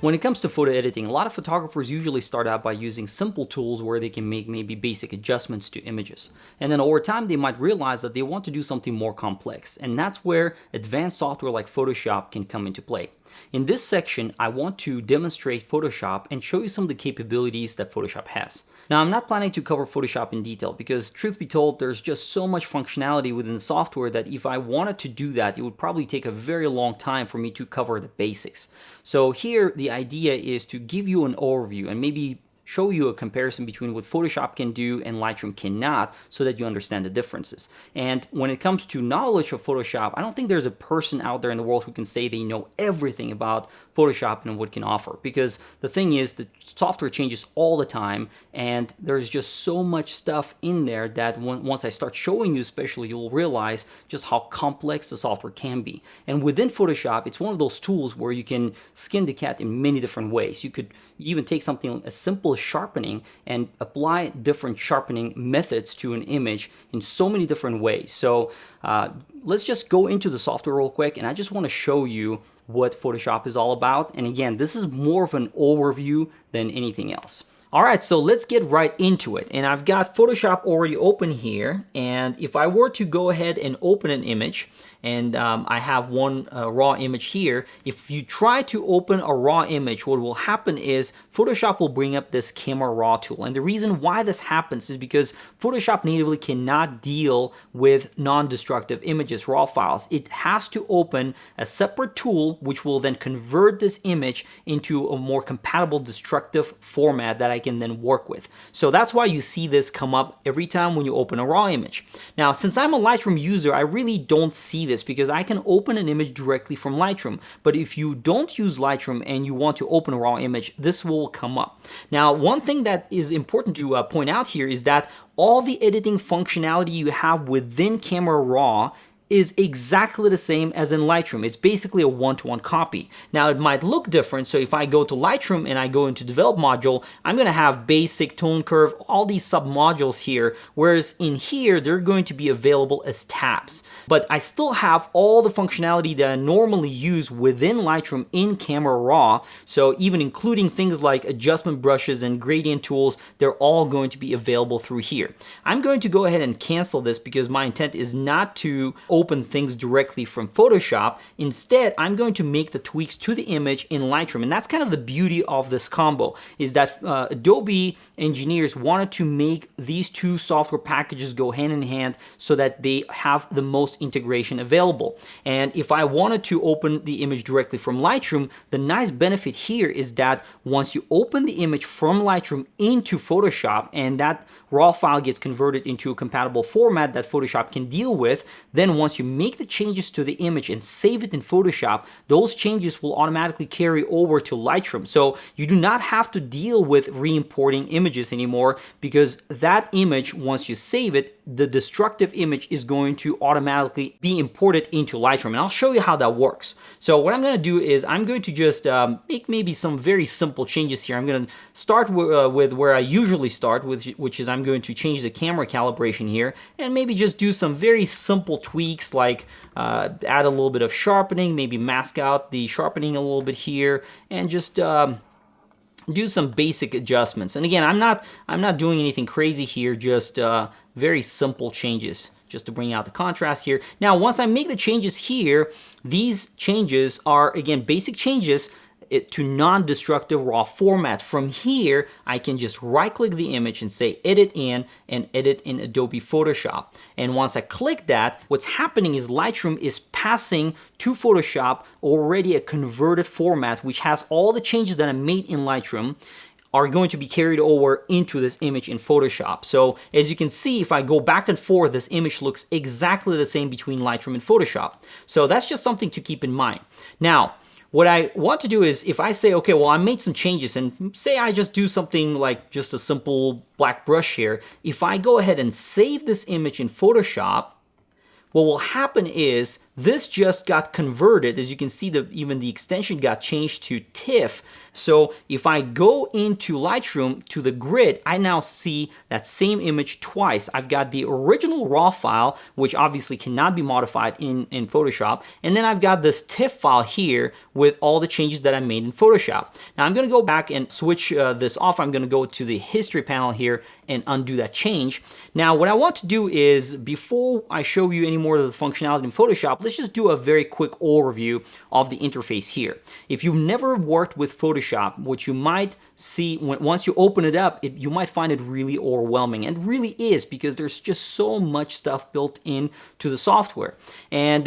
When it comes to photo editing, a lot of photographers usually start out by using simple tools where they can make maybe basic adjustments to images. And then over time, they might realize that they want to do something more complex. And that's where advanced software like Photoshop can come into play. In this section, I want to demonstrate Photoshop and show you some of the capabilities that Photoshop has. Now, I'm not planning to cover Photoshop in detail because, truth be told, there's just so much functionality within the software that if I wanted to do that, it would probably take a very long time for me to cover the basics. So here, the idea is to give you an overview and maybe show you a comparison between what Photoshop can do and Lightroom cannot so that you understand the differences. And when it comes to knowledge of Photoshop, I don't think there's a person out there in the world who can say they know everything about Photoshop and what it can offer, because the thing is the software changes all the time and there's just so much stuff in there that once I start showing you especially, you'll realize just how complex the software can be. And within Photoshop, it's one of those tools where you can skin the cat in many different ways. You could even take something as simple as sharpening and apply different sharpening methods to an image in so many different ways. So let's just go into the software real quick, and I just want to show you what Photoshop is all about. And again, this is more of an overview than anything else. All right, so let's get right into it. And I've got Photoshop already open here. And if I were to go ahead and open an image, and I have one raw image here. If you try to open a raw image, what will happen is Photoshop will bring up this camera raw tool. And the reason why this happens is because Photoshop natively cannot deal with non-destructive images, raw files. It has to open a separate tool which will then convert this image into a more compatible destructive format that I can then work with. So that's why you see this come up every time when you open a raw image. Now, since I'm a Lightroom user, I really don't see this because I can open an image directly from Lightroom. But if you don't use Lightroom and you want to open a raw image, this will come up. Now, one thing that is important to point out here is that all the editing functionality you have within Camera Raw is exactly the same as in Lightroom. It's basically a one-to-one copy. Now, it might look different, so if I go to Lightroom and I go into Develop module, I'm gonna have Basic, Tone Curve, all these sub-modules here, whereas in here, they're going to be available as tabs. But I still have all the functionality that I normally use within Lightroom in Camera Raw, so even including things like adjustment brushes and gradient tools, they're all going to be available through here. I'm going to go ahead and cancel this because my intent is not to open things directly from Photoshop. Instead, I'm going to make the tweaks to the image in Lightroom. And that's kind of the beauty of this combo, is that Adobe engineers wanted to make these two software packages go hand in hand so that they have the most integration available. And if I wanted to open the image directly from Lightroom, the nice benefit here is that once you open the image from Lightroom into Photoshop and that raw file gets converted into a compatible format that Photoshop can deal with, then once you make the changes to the image and save it in Photoshop, those changes will automatically carry over to Lightroom. So you do not have to deal with re-importing images anymore, because that image, once you save it, the destructive image is going to automatically be imported into Lightroom. And I'll show you how that works. So what I'm going to do is I'm going to just make maybe some very simple changes here. I'm going to start with where I usually start, which is I'm going to change the camera calibration here and maybe just do some very simple tweaks like add a little bit of sharpening, maybe mask out the sharpening a little bit here, and just do some basic adjustments. And again, I'm not doing anything crazy here, just very simple changes just to bring out the contrast here. Now, once I make the changes here, these changes are, again, basic changes to non-destructive raw format. From here, I can just right-click the image and say Edit In and Edit in Adobe Photoshop. And once I click that, what's happening is Lightroom is passing to Photoshop already a converted format which has all the changes that I made in Lightroom are going to be carried over into this image in Photoshop. So as you can see, if I go back and forth, this image looks exactly the same between Lightroom and Photoshop. So that's just something to keep in mind. Now, what I want to do is if I say, okay, well, I made some changes, and say I just do something like just a simple black brush here. If I go ahead and save this image in Photoshop, what will happen is this just got converted. As you can see, even the extension got changed to TIFF. So if I go into Lightroom to the grid, I now see that same image twice. I've got the original raw file, which obviously cannot be modified in Photoshop, and then I've got this TIFF file here with all the changes that I made in Photoshop. Now I'm going to go back and switch this off. I'm going to go to the history panel here and undo that change. Now what I want to do is, before I show you any more of the functionality in Photoshop, let's just do a very quick overview of the interface here. If you've never worked with Photoshop, what you might see once you open it up, you might find it really overwhelming, and really is, because there's just so much stuff built in to the software. And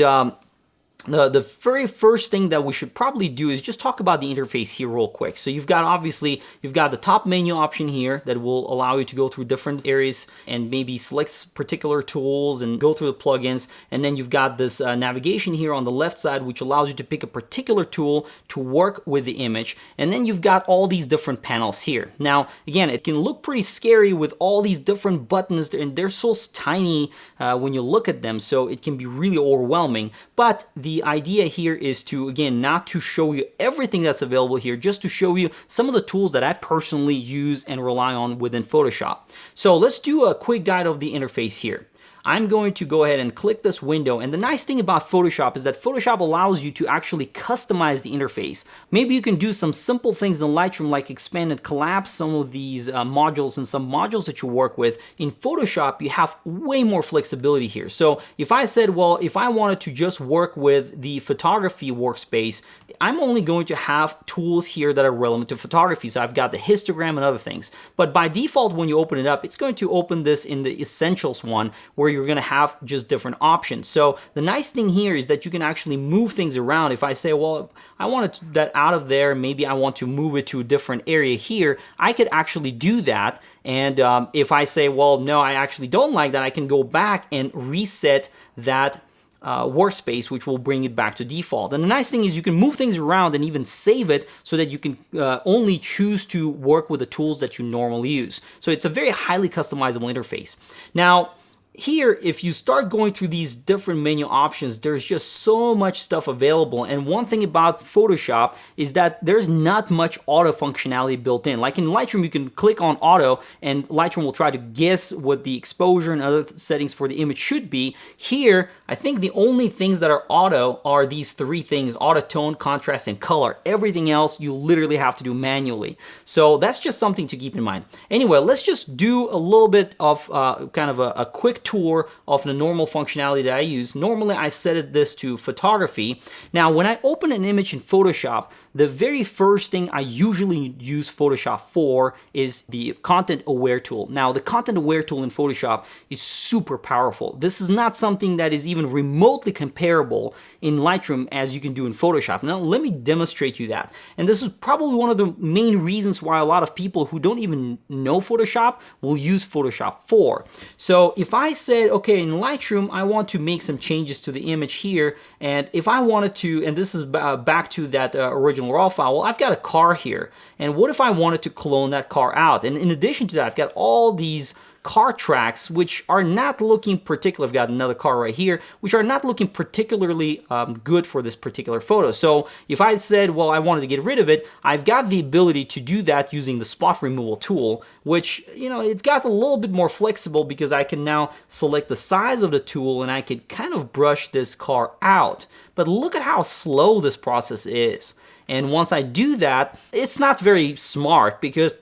the very first thing that we should probably do is just talk about the interface here real quick. So you've got the top menu option here that will allow you to go through different areas and maybe select particular tools and go through the plugins. And then you've got this navigation here on the left side, which allows you to pick a particular tool to work with the image. And then you've got all these different panels here. Now, again, it can look pretty scary with all these different buttons, and they're so tiny when you look at them, so it can be really overwhelming. But the idea here is to, again, not to show you everything that's available here, just to show you some of the tools that I personally use and rely on within Photoshop. So let's do a quick guide of the interface here. I'm going to go ahead and click this window, and the nice thing about Photoshop is that Photoshop allows you to actually customize the interface. Maybe you can do some simple things in Lightroom, like expand and collapse some of these modules and some modules that you work with. In Photoshop, you have way more flexibility here. So if I said, well, if I wanted to just work with the photography workspace, I'm only going to have tools here that are relevant to photography. So I've got the histogram and other things. But by default, when you open it up, it's going to open this in the Essentials one, where you're going to have just different options. So the nice thing here is that you can actually move things around. If I say, well, I want that out of there, maybe I want to move it to a different area here, I could actually do that. And if I say, well, no, I actually don't like that, I can go back and reset that workspace, which will bring it back to default. And the nice thing is you can move things around and even save it so that you can only choose to work with the tools that you normally use. So it's a very highly customizable interface. Now, here, if you start going through these different menu options, there's just so much stuff available. And one thing about Photoshop is that there's not much auto functionality built in. Like in Lightroom, you can click on auto and Lightroom will try to guess what the exposure and other settings for the image should be. Here, I think the only things that are auto are these three things: auto tone, contrast, and color. Everything else you literally have to do manually. So that's just something to keep in mind. Anyway, let's just do a little bit of kind of a quick tour of the normal functionality that I use. Normally I set this to photography. Now when I open an image in Photoshop, the very first thing I usually use Photoshop for is the content aware tool. Now the content aware tool in Photoshop is super powerful. This is not something that is even remotely comparable in Lightroom as you can do in Photoshop. Now let me demonstrate you that. And this is probably one of the main reasons why a lot of people who don't even know Photoshop will use Photoshop 4. So if I said, okay, in Lightroom, I want to make some changes to the image here, and if I wanted to, and this is back to that original raw file, well, I've got a car here, and what if I wanted to clone that car out? And in addition to that, I've got all these car tracks which are not looking particular. I've got another car right here, which are not looking particularly good for this particular photo. So if I said, well, I wanted to get rid of it, I've got the ability to do that using the spot removal tool, which, you know, it's got a little bit more flexible because I can now select the size of the tool and I can kind of brush this car out. But look at how slow this process is. And once I do that, it's not very smart because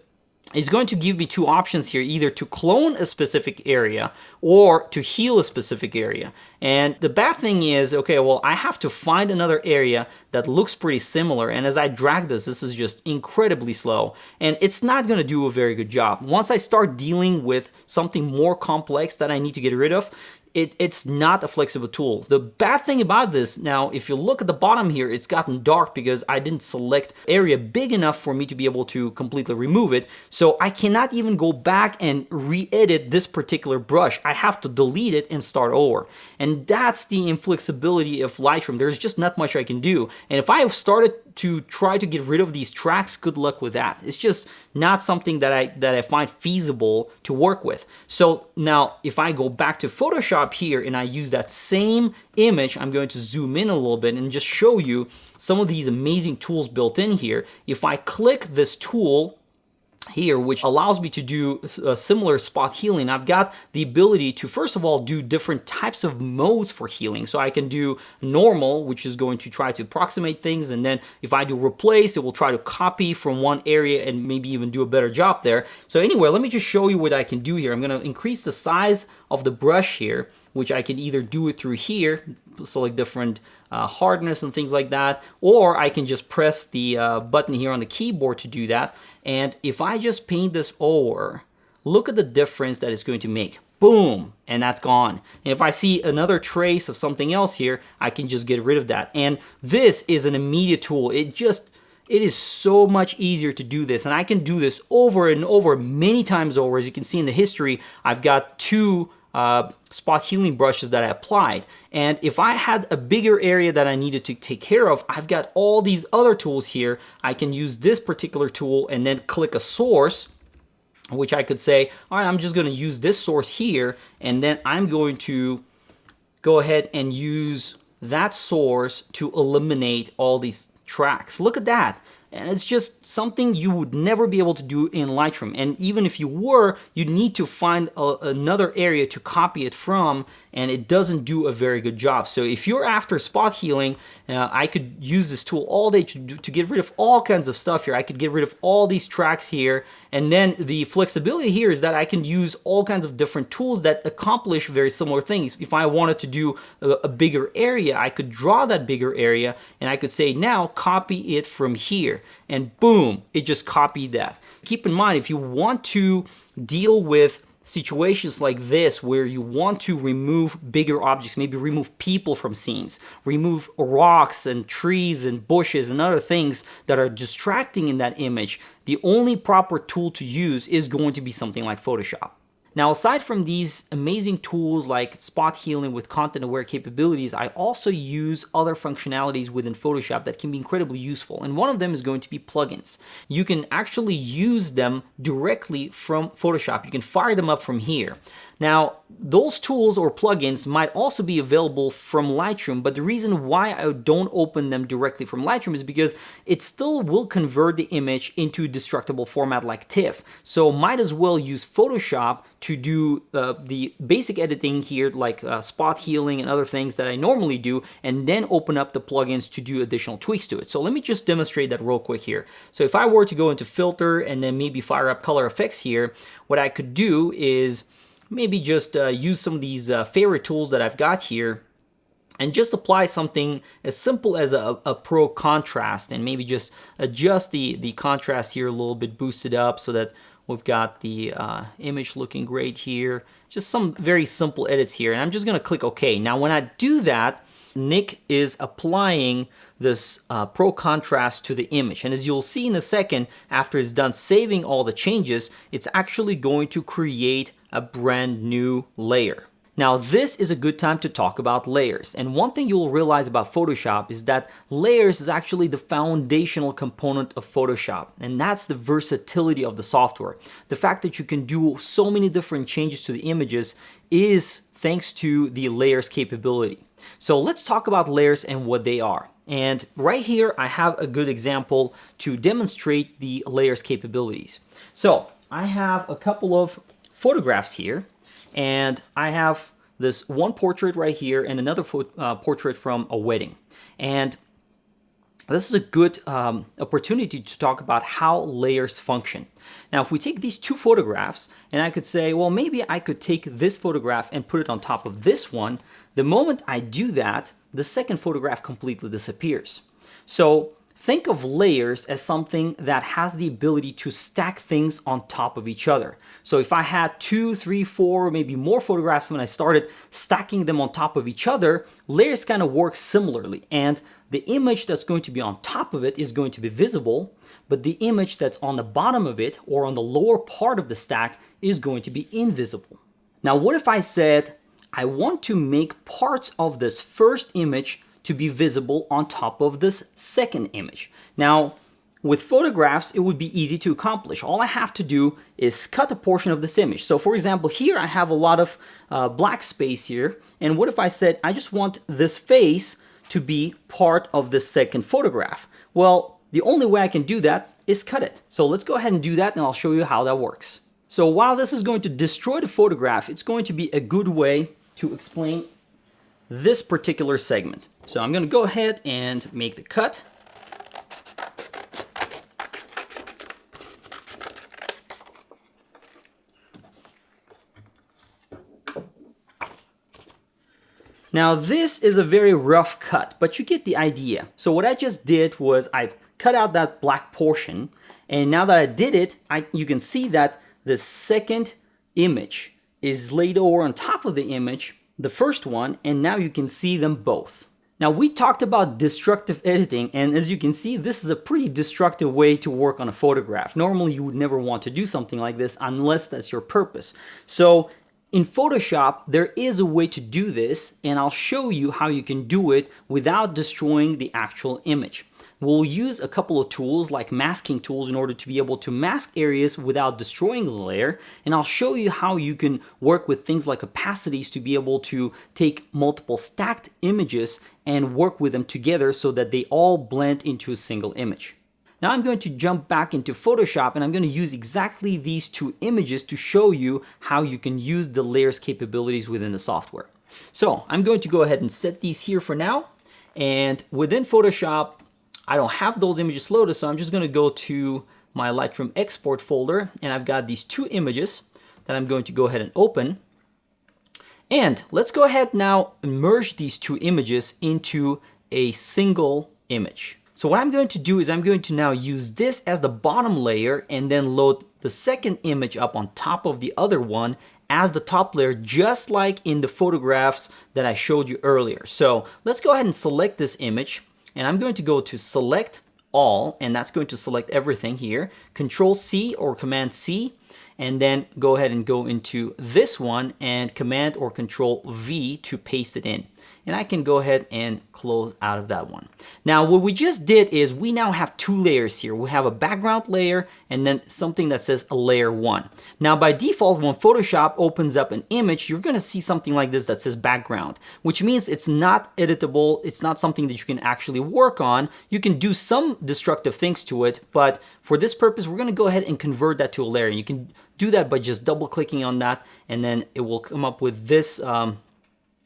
it's going to give me two options here, either to clone a specific area or to heal a specific area. And the bad thing is, okay, well, I have to find another area that looks pretty similar. And as I drag this is just incredibly slow. And it's not going to do a very good job. Once I start dealing with something more complex that I need to get rid of, it's not a flexible tool. The bad thing about this, now, if you look at the bottom here, it's gotten dark because I didn't select area big enough for me to be able to completely remove it. So So I cannot even go back and re-edit this particular brush. I have to delete it and start over. And that's the inflexibility of Lightroom. There's just not much I can do. And if I started to try to get rid of these tracks, good luck with that. It's just not something that I find feasible to work with. So now if I go back to Photoshop here and I use that same image, I'm going to zoom in a little bit and just show you some of these amazing tools built in here. If I click this tool here, which allows me to do a similar spot healing, I've got the ability to, first of all, do different types of modes for healing. So I can do normal, which is going to try to approximate things, and then if I do replace, it will try to copy from one area and maybe even do a better job there. So anyway, let me just show you what I can do here. I'm going to increase the size of the brush here, which I can either do it through here, select different hardness and things like that, or I can just press the button here on the keyboard to do that. And if I just paint this over, look at the difference that it's going to make. Boom, and that's gone. And if I see another trace of something else here, I can just get rid of that. And this is an immediate tool. It is so much easier to do this, and I can do this over and over, many times over. As you can see in the history, I've got two spot healing brushes that I applied. And if I had a bigger area that I needed to take care of, I've got all these other tools here. I can use this particular tool and then click a source, which I could say, all right, I'm just going to use this source here, and then I'm going to go ahead and use that source to eliminate all these tracks. Look at that. And it's just something you would never be able to do in Lightroom. And even if you were, you'd need to find another area to copy it from, and it doesn't do a very good job. So if you're after spot healing, I could use this tool all day to get rid of all kinds of stuff here. I could get rid of all these tracks here. And then the flexibility here is that I can use all kinds of different tools that accomplish very similar things. If I wanted to do a bigger area, I could draw that bigger area, and I could say, now copy it from here. And boom, it just copied that. Keep in mind, if you want to deal with situations like this where you want to remove bigger objects, maybe remove people from scenes, remove rocks and trees and bushes and other things that are distracting in that image, the only proper tool to use is going to be something like Photoshop. Now, aside from these amazing tools like spot healing with content-aware capabilities, I also use other functionalities within Photoshop that can be incredibly useful. And one of them is going to be plugins. You can actually use them directly from Photoshop. You can fire them up from here. Now, those tools or plugins might also be available from Lightroom, but the reason why I don't open them directly from Lightroom is because it still will convert the image into destructible format like TIFF. So might as well use Photoshop to do the basic editing here, like spot healing and other things that I normally do, and then open up the plugins to do additional tweaks to it. So let me just demonstrate that real quick here. So if I were to go into filter and then maybe fire up color effects here, what I could do is maybe just use some of these favorite tools that I've got here and just apply something as simple as a pro contrast, and maybe just adjust the contrast here a little bit, boost it up so that we've got the image looking great here. Just some very simple edits here, and I'm just gonna click OK. Now when I do that, Nick is applying this pro contrast to the image, and as you'll see in a second, after it's done saving all the changes, it's actually going to create a brand new layer. Now this is a good time to talk about layers, and one thing you'll realize about Photoshop is that layers is actually the foundational component of Photoshop, and that's the versatility of the software. The fact that you can do so many different changes to the images is thanks to the layers capability. So let's talk about layers and what they are. And right here I have a good example to demonstrate the layers capabilities. So I have a couple of photographs here, and I have this one portrait right here and another portrait from a wedding. And this is a good opportunity to talk about how layers function. Now, if we take these two photographs, and I could say, well, maybe I could take this photograph and put it on top of this one, the moment I do that, the second photograph completely disappears. So think of layers as something that has the ability to stack things on top of each other. So if I had 2, 3, 4, maybe more photographs when I started stacking them on top of each other, layers kind of work similarly. And the image that's going to be on top of it is going to be visible, but the image that's on the bottom of it or on the lower part of the stack is going to be invisible. Now, what if I said, I want to make parts of this first image to be visible on top of this second image? Now, with photographs, it would be easy to accomplish. All I have to do is cut a portion of this image. So for example, here I have a lot of black space here. And what if I said, I just want this face to be part of the second photograph? Well, the only way I can do that is cut it. So let's go ahead and do that, and I'll show you how that works. So while this is going to destroy the photograph, it's going to be a good way to explain this particular segment. So I'm going to go ahead and make the cut. Now this is a very rough cut, but you get the idea. So what I just did was I cut out that black portion, and now that I did it, you can see that the second image is laid over on top of the image, the first one, and now you can see them both. Now we talked about destructive editing, and as you can see, this is a pretty destructive way to work on a photograph. Normally you would never want to do something like this unless that's your purpose. So in Photoshop, there is a way to do this, and I'll show you how you can do it without destroying the actual image. We'll use a couple of tools like masking tools in order to be able to mask areas without destroying the layer, and I'll show you how you can work with things like opacities to be able to take multiple stacked images and work with them together so that they all blend into a single image. Now I'm going to jump back into Photoshop, and I'm going to use exactly these two images to show you how you can use the layers capabilities within the software. So I'm going to go ahead and set these here for now, and within Photoshop, I don't have those images loaded, so I'm just going to go to my Lightroom export folder, and I've got these two images that I'm going to go ahead and open. And let's go ahead now and merge these two images into a single image. So what I'm going to do is I'm going to now use this as the bottom layer and then load the second image up on top of the other one as the top layer, just like in the photographs that I showed you earlier. So let's go ahead and select this image, and I'm going to go to select all, and that's going to select everything here. Control C or Command C, and then go ahead and go into this one and Command or Control V to paste it in. And I can go ahead and close out of that one. Now what we just did is we now have two layers here. We have a background layer and then something that says a layer 1. Now by default, when Photoshop opens up an image, you're going to see something like this that says background, which means it's not editable. It's not something that you can actually work on. You can do some destructive things to it, but for this purpose, we're going to go ahead and convert that to a layer. You can do that by just double clicking on that, and then it will come up with this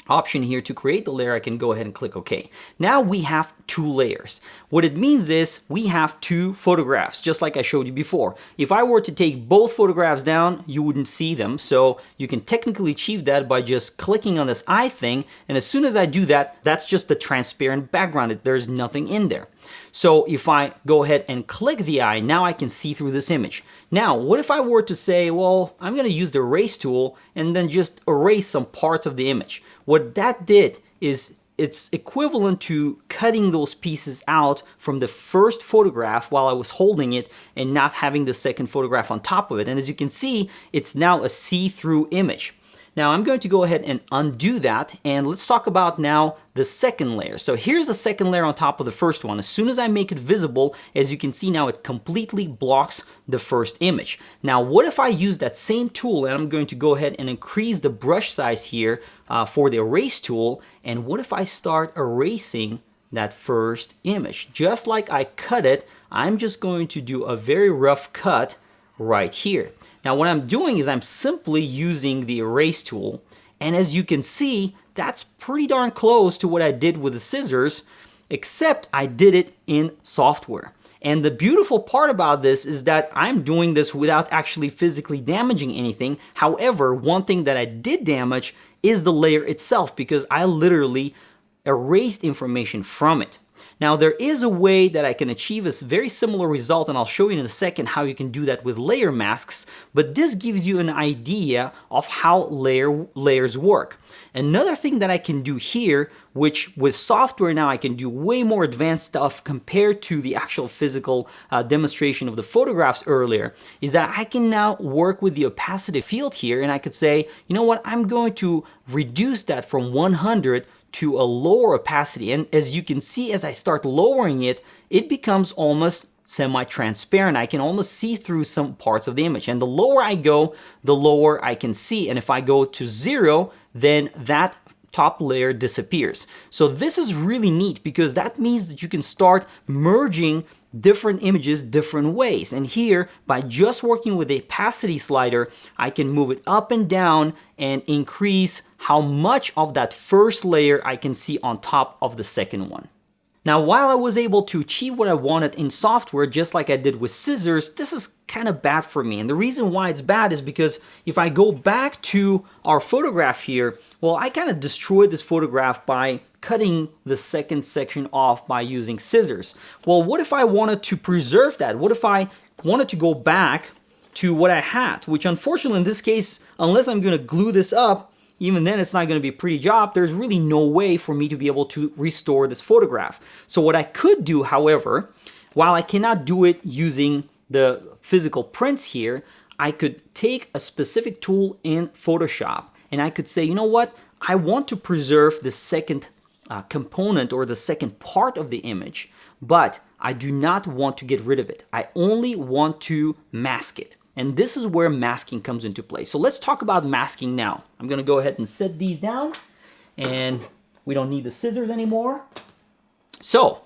option here to create the layer. I can go ahead and click OK. Now we have two layers. What it means is we have two photographs, just like I showed you before. If I were to take both photographs down, you wouldn't see them. So you can technically achieve that by just clicking on this eye thing. And as soon as I do that, that's just the transparent background. There's nothing in there. So if I go ahead and click the eye, now I can see through this image. Now, what if I were to say, well, I'm going to use the erase tool and then just erase some parts of the image? What that did is it's equivalent to cutting those pieces out from the first photograph while I was holding it and not having the second photograph on top of it. And as you can see, it's now a see-through image. Now I'm going to go ahead and undo that, and let's talk about now the second layer. So here's the second layer on top of the first one. As soon as I make it visible, as you can see now, it completely blocks the first image. Now what if I use that same tool, and I'm going to go ahead and increase the brush size here for the erase tool, and what if I start erasing that first image? Just like I cut it, I'm just going to do a very rough cut right here. Now what I'm doing is I'm simply using the erase tool, and as you can see, that's pretty darn close to what I did with the scissors, except I did it in software. And the beautiful part about this is that I'm doing this without actually physically damaging anything. However, one thing that I did damage is the layer itself, because I literally erased information from it. Now there is a way that I can achieve a very similar result, and I'll show you in a second how you can do that with layer masks, but this gives you an idea of how layers work. Another thing that I can do here, which with software now I can do way more advanced stuff compared to the actual physical demonstration of the photographs earlier, is that I can now work with the opacity field here, and I could say, you know what, I'm going to reduce that from 100 to a lower opacity. And as you can see, as I start lowering it, it becomes almost semi-transparent. I can almost see through some parts of the image. And the lower I go, the lower I can see. And if I go to 0, then that top layer disappears. So this is really neat because that means that you can start merging different images different ways. And here, by just working with the opacity slider, I can move it up and down and increase how much of that first layer I can see on top of the second one. Now, while I was able to achieve what I wanted in software, just like I did with scissors, this is kind of bad for me. And the reason why it's bad is because if I go back to our photograph here, well, I kind of destroyed this photograph by cutting the second section off by using scissors. Well, what if I wanted to preserve that? What if I wanted to go back to what I had? Which unfortunately in this case, unless I'm going to glue this up, even then it's not going to be a pretty job. There's really no way for me to be able to restore this photograph. So what I could do, however, while I cannot do it using the physical prints here, I could take a specific tool in Photoshop and I could say, you know what, I want to preserve the second component or the second part of the image, but I do not want to get rid of it. I only want to mask it. And this is where masking comes into play. So let's talk about masking now. I'm going to go ahead and set these down, and we don't need the scissors anymore. So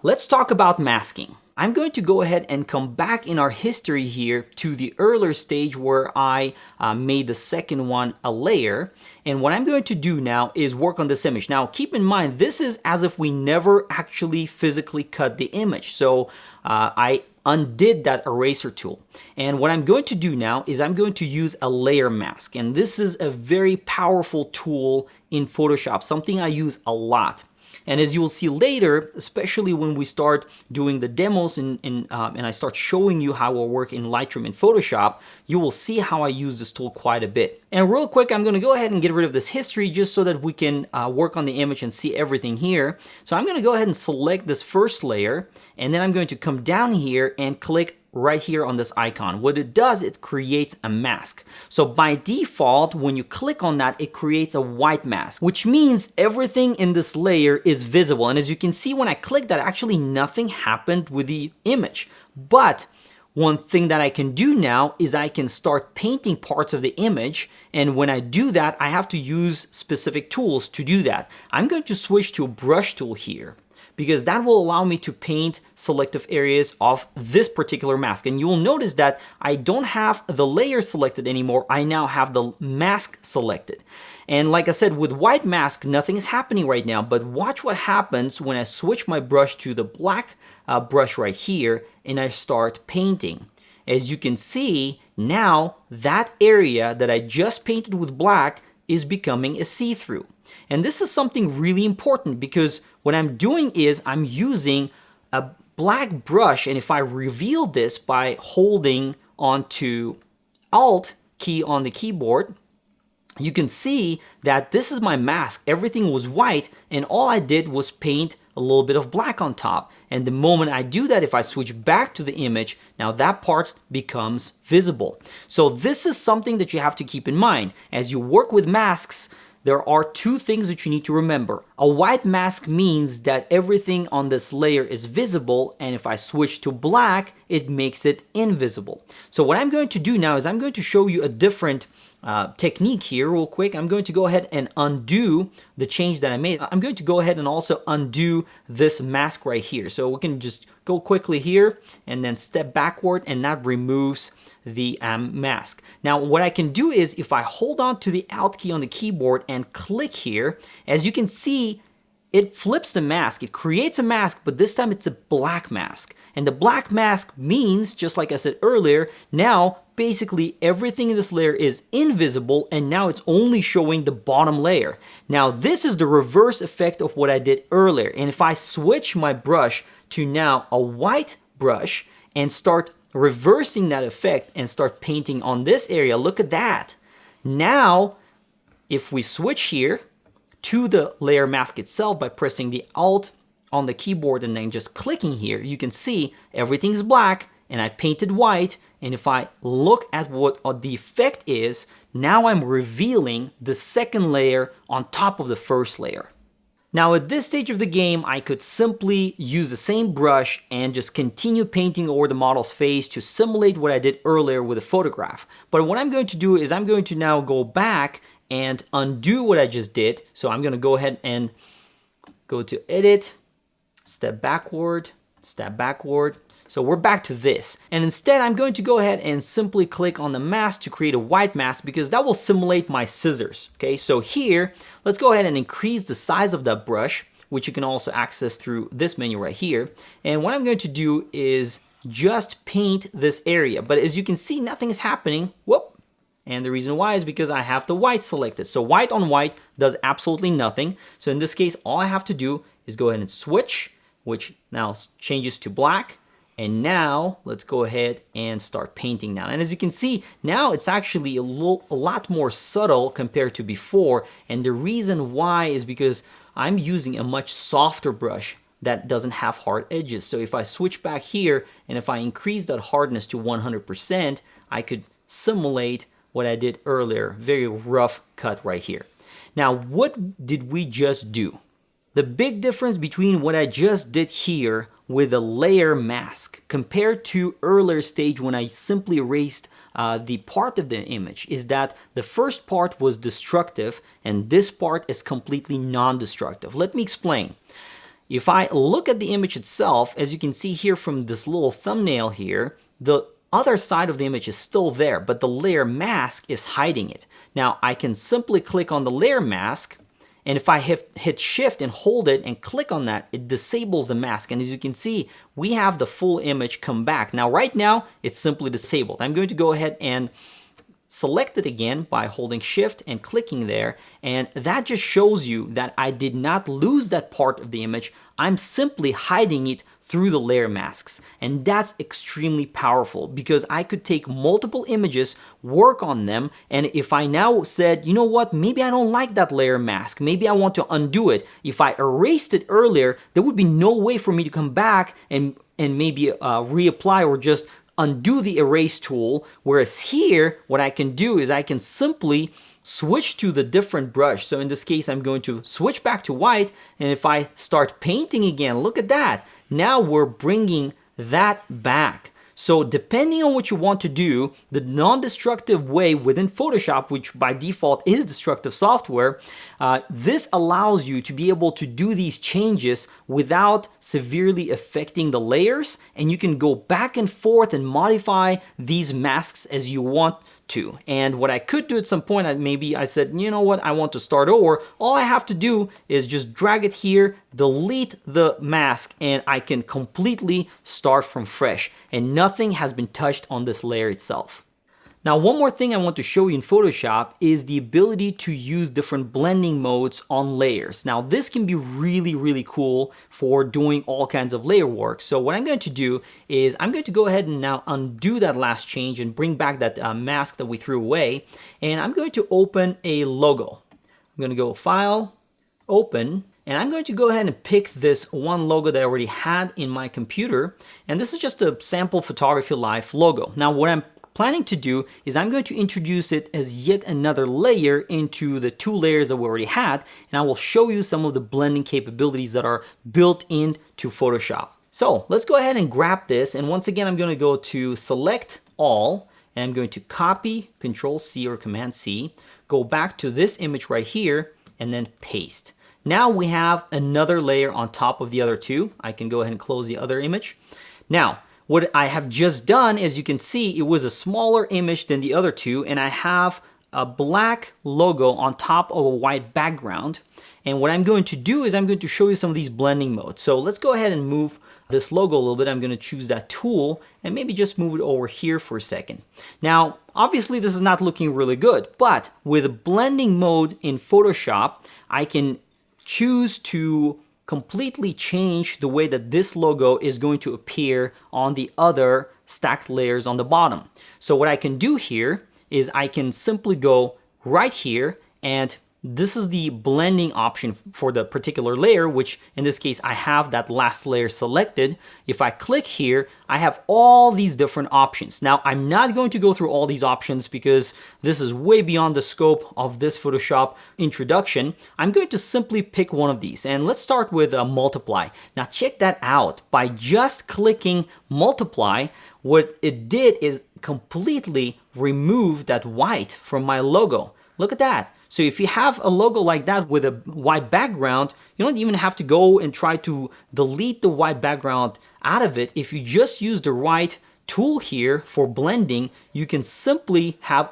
let's talk about masking. I'm going to go ahead and come back in our history here to the earlier stage where I made the second one a layer. And what I'm going to do now is work on this image. Now, keep in mind, this is as if we never actually physically cut the image. So I undid that eraser tool. And what I'm going to do now is I'm going to use a layer mask. And this is a very powerful tool in Photoshop, something I use a lot. And as you will see later, especially when we start doing the demos and I start showing you how I work in Lightroom and Photoshop, you will see how I use this tool quite a bit. And real quick, I'm going to go ahead and get rid of this history just so that we can work on the image and see everything here. So I'm going to go ahead and select this first layer, and then I'm going to come down here and click right here on this icon. What it does, it creates a mask. So by default, when you click on that, it creates a white mask, which means everything in this layer is visible. And as you can see, when I click that, actually nothing happened with the image. But one thing that I can do now is I can start painting parts of the image. And when I do that, I have to use specific tools to do that. I'm going to switch to a brush tool here, because that will allow me to paint selective areas of this particular mask. And you will notice that I don't have the layer selected anymore. I now have the mask selected. And like I said, with white mask, nothing is happening right now, but watch what happens when I switch my brush to the black brush right here and I start painting. As you can see, now that area that I just painted with black is becoming a see-through. And this is something really important because what I'm doing is I'm using a black brush, and if I reveal this by holding onto Alt key on the keyboard, you can see that this is my mask. Everything was white, and all I did was paint a little bit of black on top. And the moment I do that, if I switch back to the image, now that part becomes visible. So this is something that you have to keep in mind. As you work with masks, there are two things that you need to remember. A white mask means that everything on this layer is visible, and if I switch to black, it makes it invisible. So what I'm going to do now is I'm going to show you a different technique here real quick. I'm going to go ahead and undo the change that I made. I'm going to go ahead and also undo this mask right here. So we can just go quickly here and then step backward, and that removes the mask. Now what I can do is if I hold on to the Alt key on the keyboard and click here, as you can see, it flips the mask. It creates a mask, but this time it's a black mask. And the black mask means, just like I said earlier, now basically everything in this layer is invisible, and now it's only showing the bottom layer. Now this is the reverse effect of what I did earlier. And if I switch my brush to now a white brush and start reversing that effect and start painting on this area, look at that. Now, if we switch here to the layer mask itself by pressing the Alt on the keyboard and then just clicking here, you can see everything's black and I painted white. And if I look at what the effect is, now I'm revealing the second layer on top of the first layer. Now at this stage of the game, I could simply use the same brush and just continue painting over the model's face to simulate what I did earlier with a photograph. But what I'm going to do is I'm going to now go back and undo what I just did. So I'm going to go ahead and go to Edit, Step Backward. So we're back to this. And instead, I'm going to go ahead and simply click on the mask to create a white mask because that will simulate my scissors. Okay, so here, let's go ahead and increase the size of that brush, which you can also access through this menu right here. And what I'm going to do is just paint this area. But as you can see, nothing is happening. Whoop. And the reason why is because I have the white selected. So white on white does absolutely nothing. So in this case, all I have to do is go ahead and switch, which now changes to black. And now let's go ahead and start painting now. And as you can see, now it's actually a lot more subtle compared to before. And the reason why is because I'm using a much softer brush that doesn't have hard edges. So if I switch back here and if I increase that hardness to 100%, I could simulate what I did earlier, very rough cut right here. Now, what did we just do? The big difference between what I just did here with a layer mask compared to earlier stage when I simply erased the part of the image is that the first part was destructive and this part is completely non-destructive. Let me explain. If I look at the image itself, as you can see here from this little thumbnail here, the other side of the image is still there, but the layer mask is hiding it. Now I can simply click on the layer mask, and if I hit shift and hold it and click on that, it disables the mask. And as you can see, we have the full image come back. Now right now, it's simply disabled. I'm going to go ahead and select it again by holding shift and clicking there. And that just shows you that I did not lose that part of the image. I'm simply hiding it through the layer masks. And that's extremely powerful because I could take multiple images, work on them, and if I now said, you know what, maybe I don't like that layer mask, maybe I want to undo it. If I erased it earlier, there would be no way for me to come back and maybe reapply or just undo the erase tool. Whereas here, what I can do is I can simply switch to the different brush. So in this case, I'm going to switch back to white. And if I start painting again, look at that. Now we're bringing that back. So depending on what you want to do, the non-destructive way within Photoshop, which by default is destructive software, this allows you to be able to do these changes without severely affecting the layers. And you can go back and forth and modify these masks as you want to. And what I could do at some point, maybe I said, you know what, I want to start over. All I have to do is just drag it here, delete the mask, and I can completely start from fresh. And nothing has been touched on this layer itself. Now, one more thing I want to show you in Photoshop is the ability to use different blending modes on layers. Now, this can be really, really cool for doing all kinds of layer work. So what I'm going to do is I'm going to go ahead and now undo that last change and bring back that mask that we threw away. And I'm going to open a logo. I'm going to go File, Open, and I'm going to go ahead and pick this one logo that I already had in my computer. And this is just a sample Photography Life logo. Now, what I'm planning to do is I'm going to introduce it as yet another layer into the two layers that we already had, and I will show you some of the blending capabilities that are built into Photoshop. So let's go ahead and grab this, and once again I'm going to go to Select All, and I'm going to copy, Control-C or Command-C, go back to this image right here, and then paste. Now we have another layer on top of the other two. I can go ahead and close the other image. Now, what I have just done, as you can see, it was a smaller image than the other two, and I have a black logo on top of a white background. And what I'm going to do is I'm going to show you some of these blending modes. So let's go ahead and move this logo a little bit. I'm going to choose that tool and maybe just move it over here for a second. Now, obviously this is not looking really good, but with blending mode in Photoshop, I can choose to completely change the way that this logo is going to appear on the other stacked layers on the bottom. So what I can do here is I can simply go right here, and this is the blending option for the particular layer, which in this case, I have that last layer selected. If I click here, I have all these different options. Now, I'm not going to go through all these options because this is way beyond the scope of this Photoshop introduction. I'm going to simply pick one of these, and let's start with multiply. Now, check that out. By just clicking multiply, what it did is completely remove that white from my logo. Look at that. So if you have a logo like that with a white background, you don't even have to go and try to delete the white background out of it. If you just use the right tool here for blending, you can simply have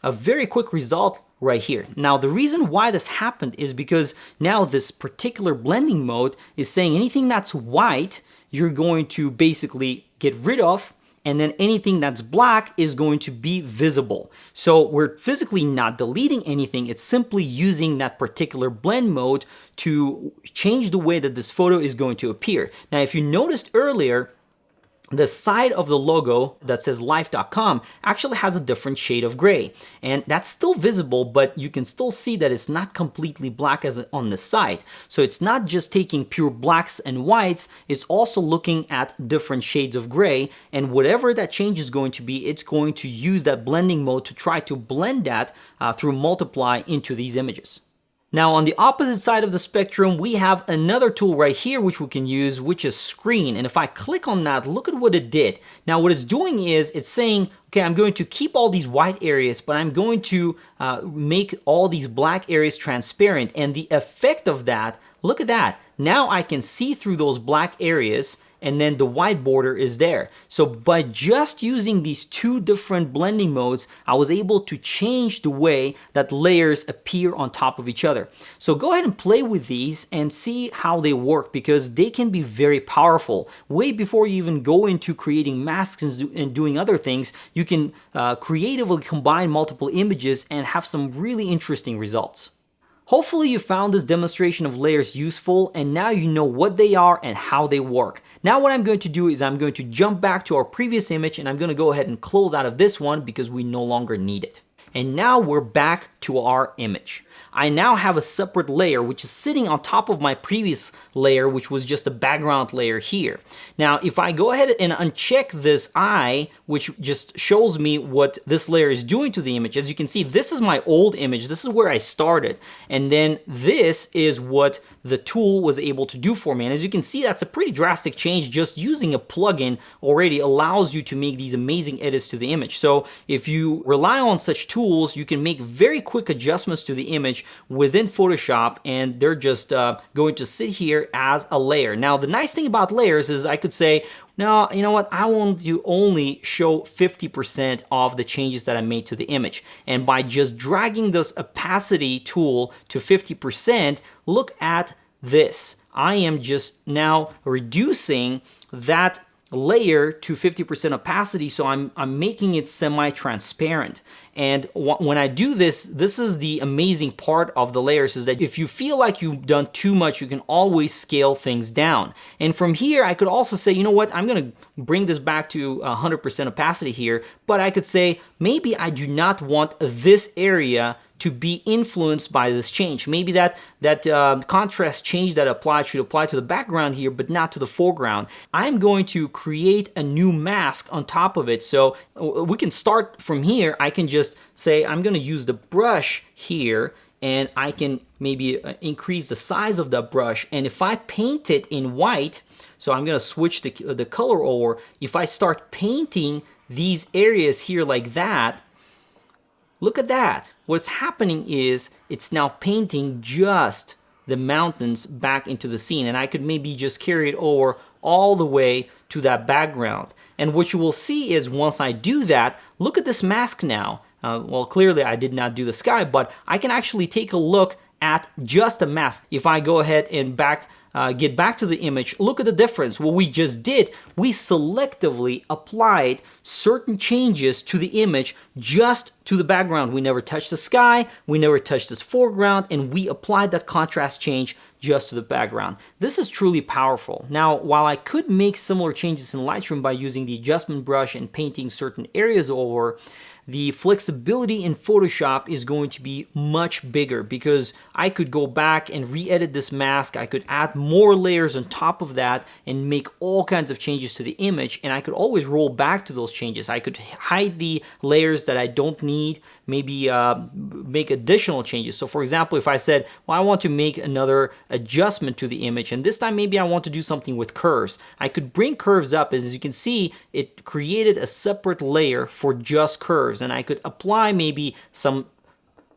a very quick result right here. Now, the reason why this happened is because now this particular blending mode is saying anything that's white, you're going to basically get rid of, and then anything that's black is going to be visible. So we're physically not deleting anything, it's simply using that particular blend mode to change the way that this photo is going to appear. Now, if you noticed earlier, the side of the logo that says life.com actually has a different shade of gray, and that's still visible, but you can still see that it's not completely black as on the side. So it's not just taking pure blacks and whites, it's also looking at different shades of gray, and whatever that change is going to be, it's going to use that blending mode to try to blend that through multiply into these images. Now, on the opposite side of the spectrum, we have another tool right here which we can use, which is screen. And if I click on that, look at what it did. Now, what it's doing is it's saying, okay, I'm going to keep all these white areas, but I'm going to make all these black areas transparent. And the effect of that, look at that. Now I can see through those black areas, and then the white border is there. So by just using these two different blending modes, I was able to change the way that layers appear on top of each other. So go ahead and play with these and see how they work, because they can be very powerful. Way before you even go into creating masks and doing other things, you can creatively combine multiple images and have some really interesting results. Hopefully you found this demonstration of layers useful, and now you know what they are and how they work. Now what I'm going to do is I'm going to jump back to our previous image, and I'm going to go ahead and close out of this one because we no longer need it. And now we're back to our image. I now have a separate layer which is sitting on top of my previous layer, which was just a background layer here. Now, if I go ahead and uncheck this eye, which just shows me what this layer is doing to the image, as you can see, this is my old image. This is where I started. And then this is what the tool was able to do for me. And as you can see, that's a pretty drastic change. Just using a plugin already allows you to make these amazing edits to the image. So if you rely on such tools, you can make very quick adjustments to the image within Photoshop, and they're just going to sit here as a layer. Now, the nice thing about layers is I could say, no, you know what, I want to only show 50% of the changes that I made to the image. And by just dragging this opacity tool to 50%, look at this. I am just now reducing that layer to 50% opacity, so I'm making it semi-transparent. And when I do this, this is the amazing part of the layers, is that if you feel like you've done too much, you can always scale things down. And from here, I could also say, you know what, I'm gonna bring this back to 100% opacity here, but I could say, maybe I do not want this area to be influenced by this change. Maybe that contrast change that applied should apply to the background here, but not to the foreground. I'm going to create a new mask on top of it. So we can start from here. I can just say, I'm gonna use the brush here, and I can maybe increase the size of that brush. And if I paint it in white, so I'm gonna switch the color over. If I start painting these areas here like that, look at that. What's happening is it's now painting just the mountains back into the scene, and I could maybe just carry it over all the way to that background. And what you will see is once I do that, look at this mask now. Well, clearly I did not do the sky, but I can actually take a look at just a mask. If I go ahead and get back to the image, look at the difference. What we just did, we selectively applied certain changes to the image just to the background. We never touched the sky, we never touched this foreground, and we applied that contrast change just to the background. This is truly powerful. Now, while I could make similar changes in Lightroom by using the adjustment brush and painting certain areas over, the flexibility in Photoshop is going to be much bigger because I could go back and re-edit this mask. I could add more layers on top of that and make all kinds of changes to the image, and I could always roll back to those changes. I could hide the layers that I don't need, maybe make additional changes. So for example, if I said, well, I want to make another adjustment to the image, and this time maybe I want to do something with curves, I could bring curves up. As you can see, it created a separate layer for just curves, and I could apply maybe some,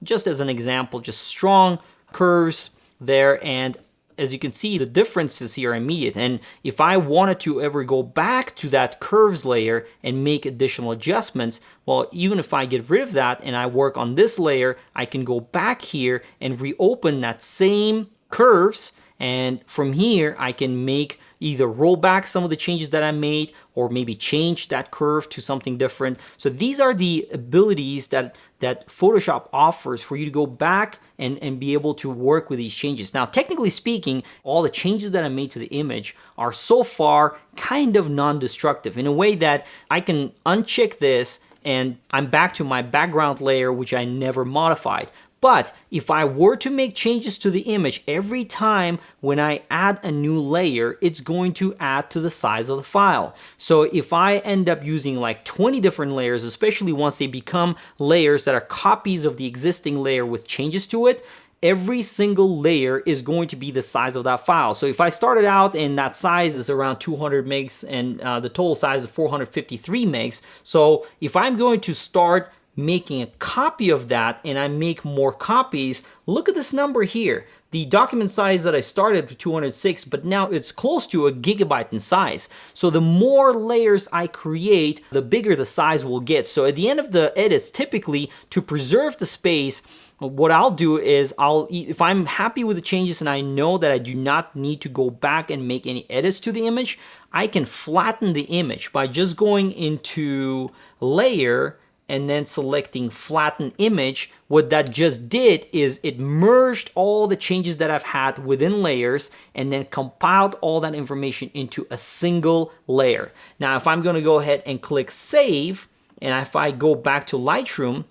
just as an example, just strong curves there, and as you can see, the differences here are immediate. And if I wanted to ever go back to that curves layer and make additional adjustments, well, even if I get rid of that and I work on this layer, I can go back here and reopen that same curves, and from here I can make either roll back some of the changes that I made or maybe change that curve to something different. So these are the abilities that Photoshop offers for you to go back and be able to work with these changes. Now, technically speaking, all the changes that I made to the image are so far kind of non-destructive in a way that I can uncheck this and I'm back to my background layer, which I never modified. But if I were to make changes to the image every time when I add a new layer, it's going to add to the size of the file. So if I end up using like 20 different layers, especially once they become layers that are copies of the existing layer with changes to it, every single layer is going to be the size of that file. So if I started out and that size is around 200 megs and the total size is 453 megs, so if I'm going to start making a copy of that and I make more copies, look at this number here. The document size that I started with 206, but now it's close to a gigabyte in size. So the more layers I create, the bigger the size will get. So at the end of the edits, typically to preserve the space, what I'll do is if I'm happy with the changes and I know that I do not need to go back and make any edits to the image, I can flatten the image by just going into Layer and then selecting Flatten Image. What that just did is it merged all the changes that I've had within layers and then compiled all that information into a single layer. Now, if I'm gonna go ahead and click Save, and if I go back to Lightroom,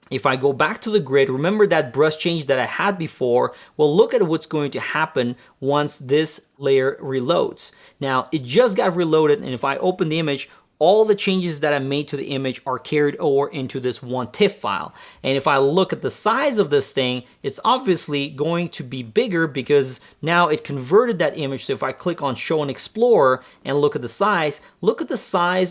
if I go back to the grid, remember that brush change that I had before? Well, look at what's going to happen once this layer reloads. Now, it just got reloaded, and if I open the image, all the changes that I made to the image are carried over into this one TIFF file. And if I look at the size of this thing, it's obviously going to be bigger because now it converted that image. So if I click on Show and Explorer and look at the size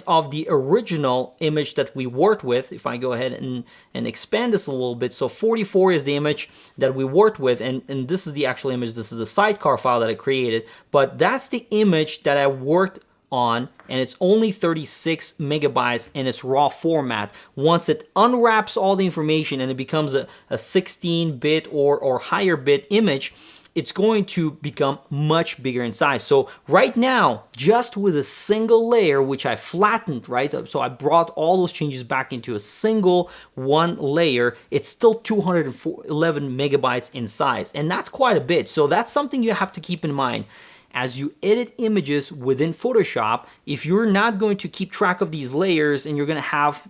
of the original image that we worked with. If I go ahead and expand this a little bit, so 44 is the image that we worked with, and this is the actual image. This is the sidecar file that I created, but that's the image that I worked on, and it's only 36 megabytes in its raw format. Once it unwraps all the information and it becomes a 16-bit or higher bit image, it's going to become much bigger in size. So right now, just with a single layer, which I flattened, right? So I brought all those changes back into a single one layer, it's still 211 megabytes in size, and that's quite a bit. So that's something you have to keep in mind. As you edit images within Photoshop, if you're not going to keep track of these layers and you're going to have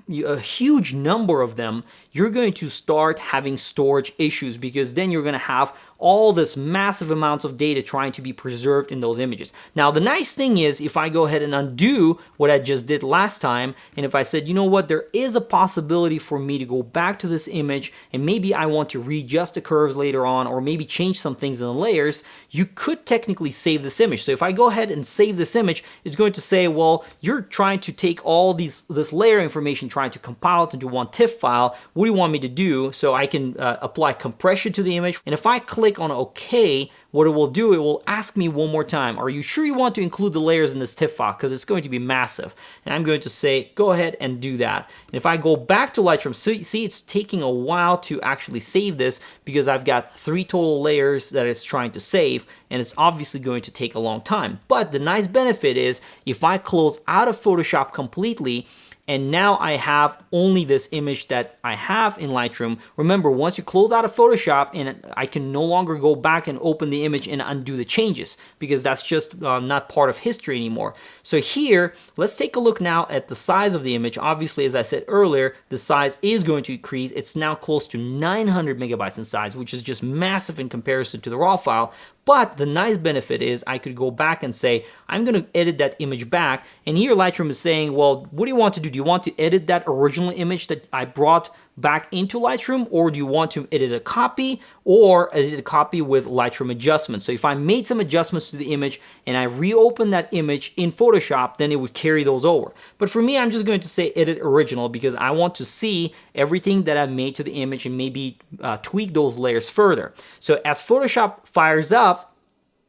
a huge number of them, you're going to start having storage issues, because then you're going to have all this massive amounts of data trying to be preserved in those images. Now, the nice thing is, if I go ahead and undo what I just did last time, and if I said, you know what, there is a possibility for me to go back to this image and maybe I want to readjust the curves later on, or maybe change some things in the layers, you could technically save this image. So if I go ahead and save this image, it's going to say, well, you're trying to take all this layer information, trying to compile it into one TIFF file. What do you want me to do? So I can apply compression to the image, and if I click click on OK, what it will do, it will ask me one more time, are you sure you want to include the layers in this TIFF file? Because it's going to be massive. And I'm going to say, go ahead and do that. And if I go back to Lightroom, see it's taking a while to actually save this because I've got 3 total layers that it's trying to save, and it's obviously going to take a long time. But the nice benefit is if I close out of Photoshop completely, and now I have only this image that I have in Lightroom. Remember, once you close out of Photoshop, and I can no longer go back and open the image and undo the changes because that's just not part of history anymore. So here, let's take a look now at the size of the image. Obviously, as I said earlier, the size is going to increase. It's now close to 900 megabytes in size, which is just massive in comparison to the raw file. But the nice benefit is I could go back and say, I'm going to edit that image back. And here Lightroom is saying, well, what do you want to do? Do you want to edit that original image that I brought back into Lightroom, or do you want to edit a copy or edit a copy with Lightroom adjustments? So if I made some adjustments to the image and I reopen that image in Photoshop, then it would carry those over. But for me, I'm just going to say edit original because I want to see everything that I've made to the image and maybe tweak those layers further. So as Photoshop fires up,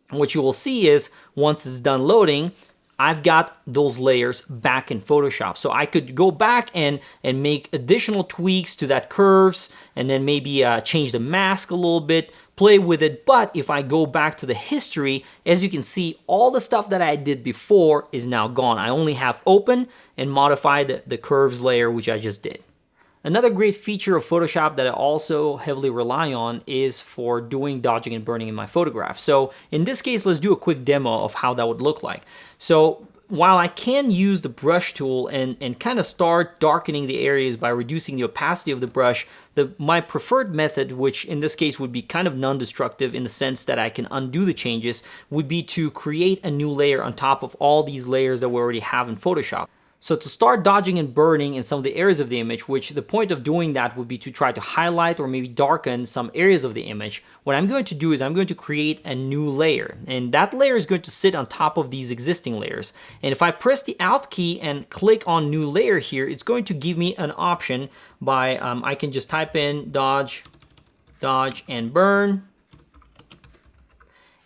what you will see is once it's done loading, I've got those layers back in Photoshop. So I could go back and make additional tweaks to that curves and then maybe change the mask a little bit, play with it. But if I go back to the history, as you can see, all the stuff that I did before is now gone. I only have open and modify the curves layer, which I just did. Another great feature of Photoshop that I also heavily rely on is for doing dodging and burning in my photographs. So in this case, let's do a quick demo of how that would look like. So while I can use the brush tool and kind of start darkening the areas by reducing the opacity of the brush, my preferred method, which in this case would be kind of non-destructive in the sense that I can undo the changes, would be to create a new layer on top of all these layers that we already have in Photoshop. So to start dodging and burning in some of the areas of the image, which the point of doing that would be to try to highlight or maybe darken some areas of the image, what I'm going to do is I'm going to create a new layer. And that layer is going to sit on top of these existing layers. And if I press the Alt key and click on new layer here, it's going to give me an option by, I can just type in dodge and burn.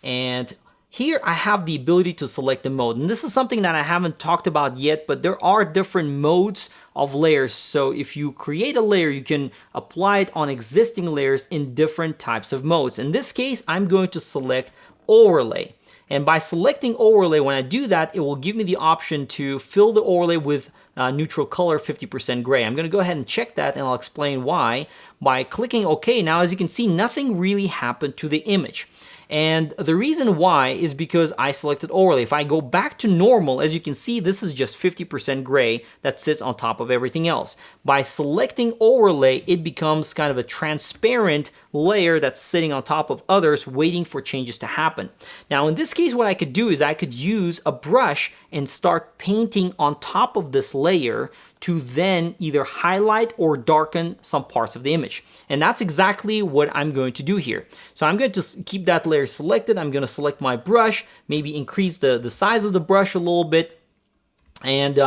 And here I have the ability to select the mode, and this is something that I haven't talked about yet, but there are different modes of layers. So if you create a layer, you can apply it on existing layers in different types of modes. In this case, I'm going to select overlay. And by selecting overlay, when I do that, it will give me the option to fill the overlay with neutral color 50% gray. I'm going to go ahead and check that, and I'll explain why. By clicking OK, now as you can see, nothing really happened to the image. And the reason why is because I selected overlay. If I go back to normal, as you can see, this is just 50% gray that sits on top of everything else. By selecting overlay, it becomes kind of a transparent layer that's sitting on top of others waiting for changes to happen. Now in this case, what I could do is I could use a brush and start painting on top of this layer to then either highlight or darken some parts of the image. And that's exactly what I'm going to do here. So I'm going to keep that layer selected. I'm going to select my brush, maybe increase the size of the brush a little bit. And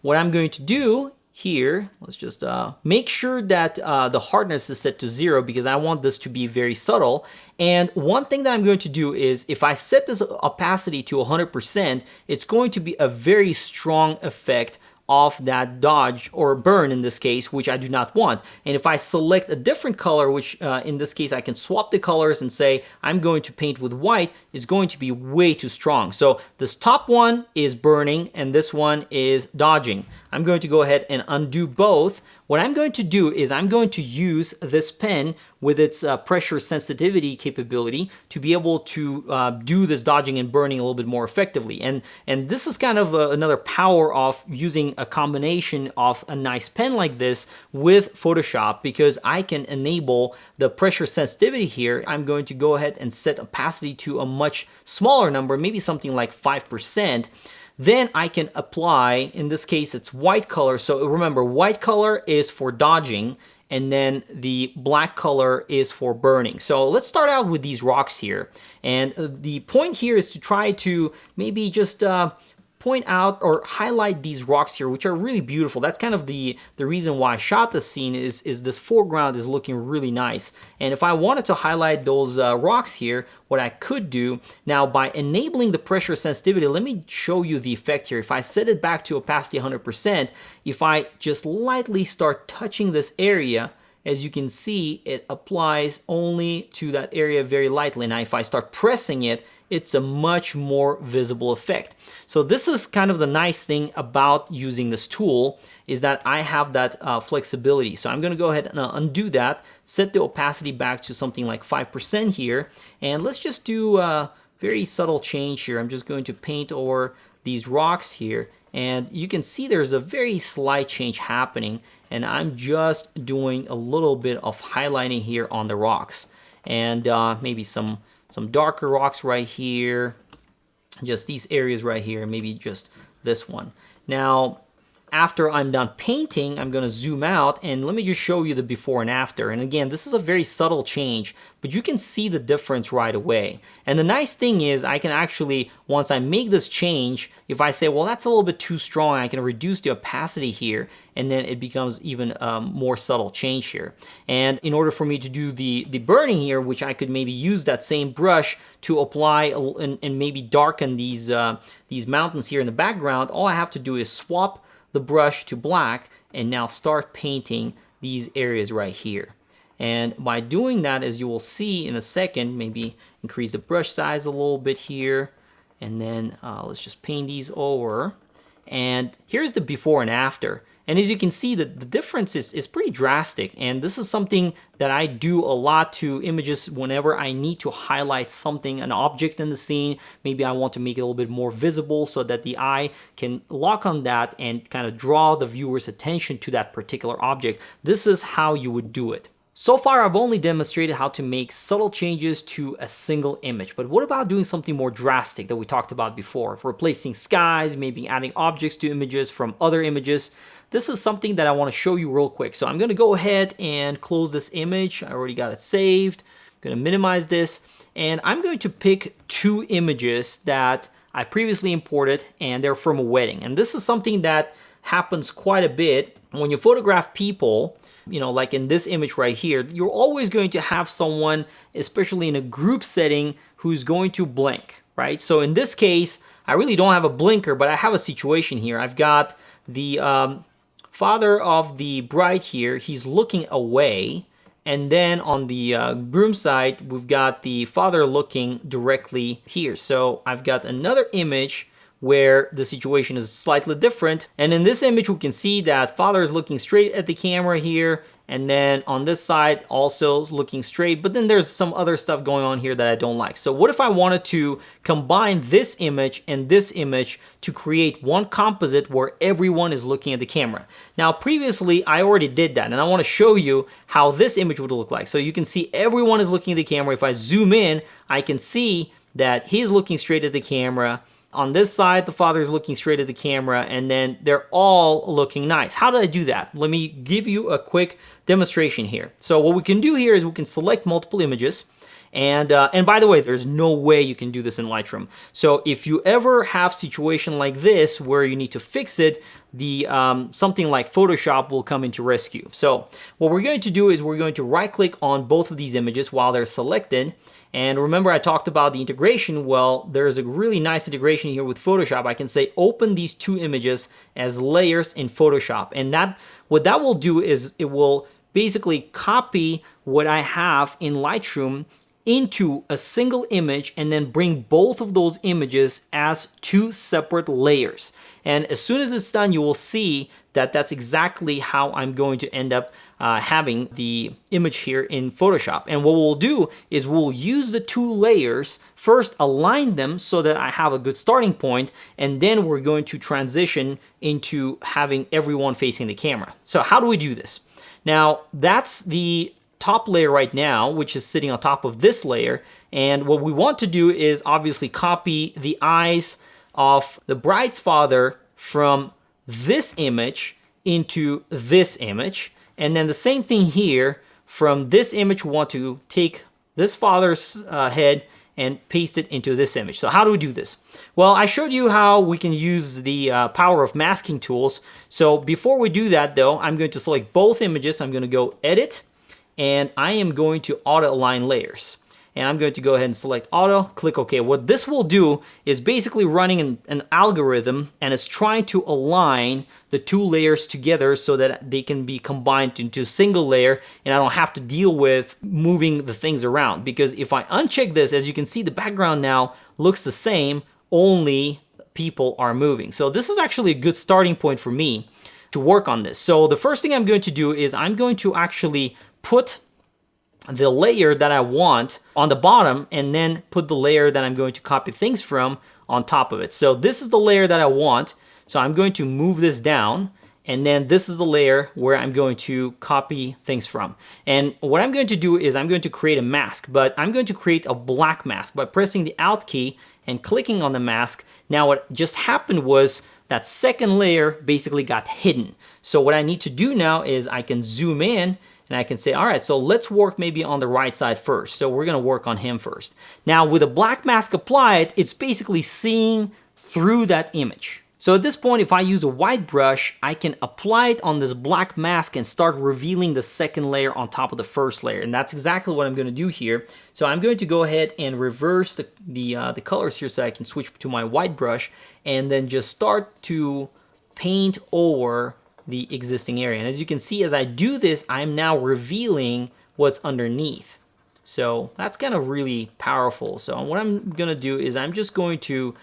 what I'm going to do here, let's just make sure that the hardness is set to 0 because I want this to be very subtle. And one thing that I'm going to do is if I set this opacity to 100%, it's going to be a very strong effect of that dodge or burn in this case, which I do not want. And if I select a different color, which in this case I can swap the colors and say I'm going to paint with white, is going to be way too strong. So this top one is burning and this one is dodging. I'm going to go ahead and undo both. What I'm going to do is I'm going to use this pen with its pressure sensitivity capability to be able to do this dodging and burning a little bit more effectively. And this is kind of another power of using a combination of a nice pen like this with Photoshop, because I can enable the pressure sensitivity here. I'm going to go ahead and set opacity to a much smaller number, maybe something like 5%. Then I can apply, in this case it's white color. So remember, white color is for dodging and then the black color is for burning. So let's start out with these rocks here. And the point here is to try to maybe just point out or highlight these rocks here, which are really beautiful. That's kind of the reason why I shot the scene is this foreground is looking really nice. And if I wanted to highlight those rocks here, what I could do now by enabling the pressure sensitivity, let me show you the effect here. If I set it back to opacity 100%, if I just lightly start touching this area, as you can see, it applies only to that area very lightly. Now, if I start pressing it, it's a much more visible effect. So this is kind of the nice thing about using this tool, is that I have that flexibility. So I'm gonna go ahead and undo that, set the opacity back to something like 5% here, and let's just do a very subtle change here. I'm just going to paint over these rocks here, and you can see there's a very slight change happening, and I'm just doing a little bit of highlighting here on the rocks, and maybe some darker rocks right here, just these areas right here, maybe just this one. Now, after I'm done painting, I'm gonna zoom out and let me just show you the before and after. And again, this is a very subtle change, but you can see the difference right away. And the nice thing is I can actually, once I make this change, if I say, well, that's a little bit too strong, I can reduce the opacity here, and then it becomes even more subtle change here. And in order for me to do the burning here, which I could maybe use that same brush to apply and maybe darken these mountains here in the background, all I have to do is swap the brush to black and now start painting these areas right here. And by doing that, as you will see in a second, maybe increase the brush size a little bit here, and then let's just paint these over. And here's the before and after. And as you can see, the difference is pretty drastic. And this is something that I do a lot to images whenever I need to highlight something, an object in the scene. Maybe I want to make it a little bit more visible so that the eye can lock on that and kind of draw the viewer's attention to that particular object. This is how you would do it. So far, I've only demonstrated how to make subtle changes to a single image, but what about doing something more drastic that we talked about before? Replacing skies, maybe adding objects to images from other images. This is something that I want to show you real quick. So I'm going to go ahead and close this image. I already got it saved. I'm going to minimize this, and I'm going to pick two images that I previously imported, and they're from a wedding. And this is something that happens quite a bit when you photograph people. You know, like in this image right here, you're always going to have someone, especially in a group setting, who's going to blink, right? So in this case, I really don't have a blinker, but I have a situation here. I've got the father of the bride here. He's looking away. And then on the groom side, we've got the father looking directly here. So I've got another image where the situation is slightly different. And in this image, we can see that father is looking straight at the camera here. And then on this side, also looking straight. But then there's some other stuff going on here that I don't like. So what if I wanted to combine this image and this image to create one composite where everyone is looking at the camera? Now, previously, I already did that. And I want to show you how this image would look like. So you can see everyone is looking at the camera. If I zoom in, I can see that he's looking straight at the camera. On this side, the father is looking straight at the camera, and then they're all looking nice. How did I do that? Let me give you a quick demonstration here. So what we can do here is we can select multiple images. And by the way, there's no way you can do this in Lightroom. So if you ever have a situation like this where you need to fix it, something like Photoshop will come into rescue. So what we're going to do is we're going to right-click on both of these images while they're selected. And remember, I talked about the integration. Well, there's a really nice integration here with Photoshop. I can say open these two images as layers in Photoshop. And what that will do is it will basically copy what I have in Lightroom into a single image and then bring both of those images as two separate layers. And as soon as it's done, you will see that that's exactly how I'm going to end up having the image here in Photoshop. And what we'll do is we'll use the two layers, first align them so that I have a good starting point, and then we're going to transition into having everyone facing the camera. So how do we do this? Now, that's the top layer right now, which is sitting on top of this layer. And what we want to do is obviously copy the eyes of the bride's father from this image into this image. And then the same thing here, from this image, we want to take this father's head and paste it into this image. So how do we do this? Well, I showed you how we can use the power of masking tools. So before we do that though, I'm going to select both images. I'm going to go Edit, and I am going to auto align layers. And I'm going to go ahead and select auto, click OK. What this will do is basically running an algorithm, and it's trying to align the two layers together so that they can be combined into a single layer, and I don't have to deal with moving the things around. Because if I uncheck this, as you can see, the background now looks the same, only people are moving. So this is actually a good starting point for me to work on this. So the first thing I'm going to do is I'm going to actually put the layer that I want on the bottom, and then put the layer that I'm going to copy things from on top of it. So this is the layer that I want. So I'm going to move this down, and then this is the layer where I'm going to copy things from. And what I'm going to do is I'm going to create a mask, but I'm going to create a black mask by pressing the Alt key and clicking on the mask. Now what just happened was that second layer basically got hidden. So what I need to do now is I can zoom in, and I can say, all right, so let's work maybe on the right side first. So we're gonna work on him first. Now with a black mask applied, it's basically seeing through that image. So at this point, if I use a white brush, I can apply it on this black mask and start revealing the second layer on top of the first layer. And that's exactly what I'm gonna do here. So I'm going to go ahead and reverse the colors here so I can switch to my white brush, and then just start to paint over the existing area. And as you can see, as I do this, I'm now revealing what's underneath. So that's kind of really powerful. So what I'm gonna do is I'm just going to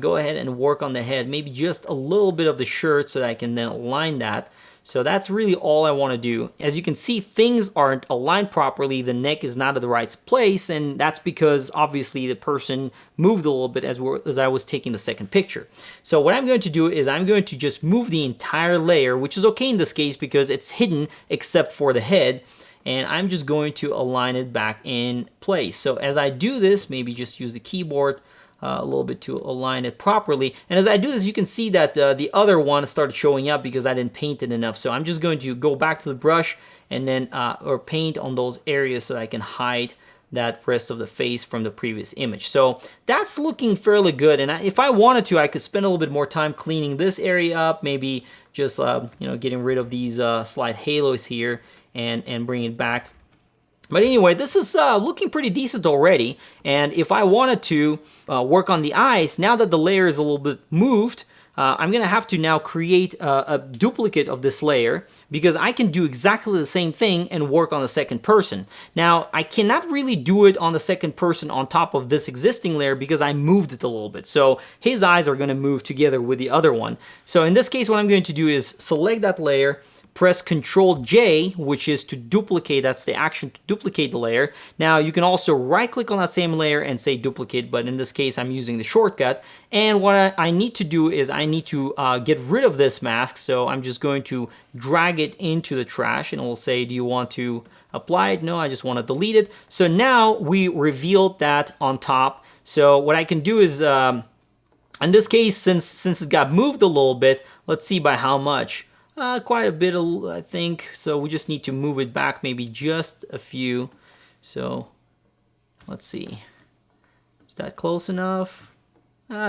go ahead and work on the head, maybe just a little bit of the shirt so that I can then align that. So that's really all I want to do. As you can see, things aren't aligned properly. The neck is not at the right place, and that's because obviously the person moved a little bit as I was taking the second picture. So what I'm going to do is I'm going to just move the entire layer, which is okay in this case because it's hidden except for the head, and I'm just going to align it back in place. So as I do this, maybe just use the keyboard a little bit to align it properly. And as I do this, you can see that the other one started showing up because I didn't paint it enough. So I'm just going to go back to the brush and then or paint on those areas so I can hide that rest of the face from the previous image. So that's looking fairly good. And if I wanted to, I could spend a little bit more time cleaning this area up, maybe just getting rid of these slight halos here and bring it back. But anyway, this is looking pretty decent already. And if I wanted to work on the eyes, now that the layer is a little bit moved, I'm gonna have to now create a duplicate of this layer, because I can do exactly the same thing and work on the second person. Now, I cannot really do it on the second person on top of this existing layer because I moved it a little bit. So his eyes are gonna move together with the other one. So in this case, what I'm going to do is select that layer, press Ctrl J, which is to duplicate. That's the action to duplicate the layer. Now you can also right click on that same layer and say duplicate, but in this case I'm using the shortcut. And what I need to do is I need to get rid of this mask. So I'm just going to drag it into the trash, and it will say, do you want to apply it? No, I just want to delete it. So now we revealed that on top. So what I can do is, in this case, since it got moved a little bit, let's see by how much. Quite a bit, I think. So we just need to move it back maybe just a few. So let's see. Is that close enough?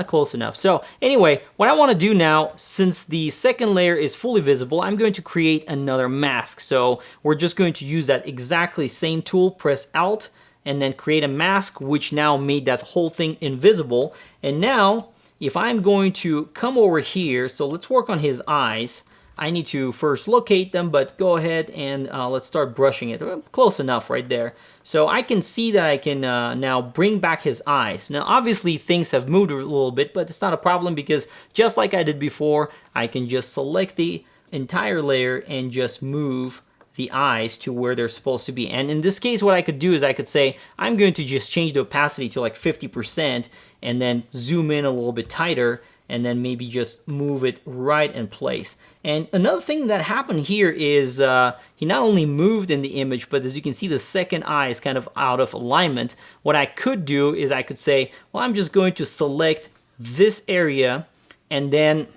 Close enough. So anyway, what I want to do now, since the second layer is fully visible, I'm going to create another mask. So we're just going to use that exactly same tool, press Alt, and then create a mask, which now made that whole thing invisible. And now, if I'm going to come over here, so let's work on his eyes. I need to first locate them, but go ahead and let's start brushing it. Close enough right there. So I can see that I can now bring back his eyes. Now obviously things have moved a little bit, but it's not a problem because just like I did before, I can just select the entire layer and just move the eyes to where they're supposed to be. And in this case, what I could do is I could say, I'm going to just change the opacity to like 50% and then zoom in a little bit tighter, and then maybe just move it right in place. And another thing that happened here is he not only moved in the image, but as you can see, the second eye is kind of out of alignment. What I could do is I could say, well, I'm just going to select this area, and then